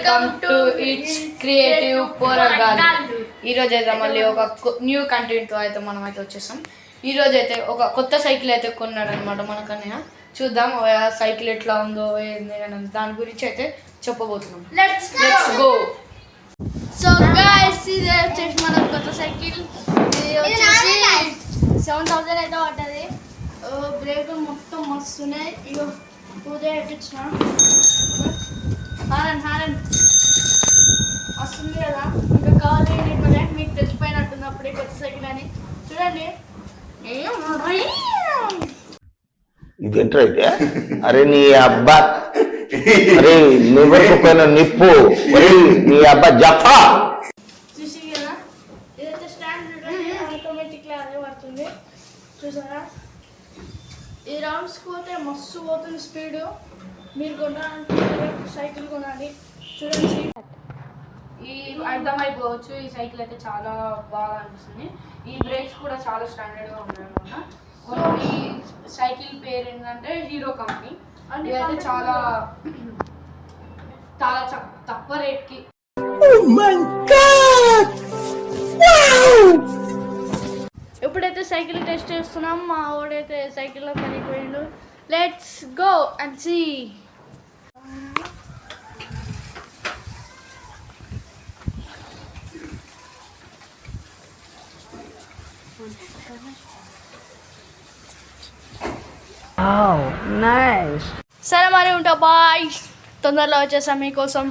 Welcome to it's creative పోరగాళ్ళు. ఈరోజు అయితే మళ్ళీ ఒక న్యూ కంటెంట్తో అయితే మనం అయితే వచ్చేసాం. ఈరోజు అయితే ఒక కొత్త సైకిల్ అయితే కొన్నాడు అనమాట మనకన్నయ్య. చూద్దాం సైకిల్ ఎట్లా ఉందో ఏంది అని దాని గురించి అయితే చెప్పబోతున్నాం. Let's go. సో గైస్, ఇది వచ్చేసి మన కొత్త సైకిల్. ఇది వచ్చేసి 7,000 అయితే పడ్డది. బ్రేకులు మొత్తం మస్తున్నాయి. ఇగో పూజ ఇచ్చిన హారన్ వస్తుంది కదా. ఇంకా కావాలి మీకు తెలిసిపోయినట్టుంది అప్పుడే కొత్త సైకిల్ అని. చూడండి ఇదేంట్రా అయితే. అరే నీ అబ్బా, అరే నువ్వు నిప్పు, నీ అబ్బా జఫా. చూసి కదా, ఇదైతే స్టాండ్ చూడండి, ఆటోమేటిక్గా అదే పడుతుంది. చూసారా, ఈ రౌండ్స్ పోతే మస్తు పోతుంది స్పీడు. మీరు కొనాలంటే సైకిల్ కొనాలి. చూడండి, ఈ అర్థమైపోవచ్చు. ఈ సైకిల్ అయితే చాలా బాగా అనిపిస్తుంది. ఈ బ్రేక్స్ కూడా చాలా స్టాండర్డ్గా ఉన్నాయి అన్నమాట. ఈ సైకిల్ పేరు ఏంటంటే హీరో కంపెనీ. ఇదైతే చాలా చాలా తక్కువ రేట్కి. ఇప్పుడైతే సైకిల్ టెస్ట్ చేస్తున్నాం. మా వాడైతే సైకిల్లో పనిపోయిండు. Let's go and see. సరే మరి ఉంటా, బాయ్. తొందరలో వచ్చేసాం మీకోసం.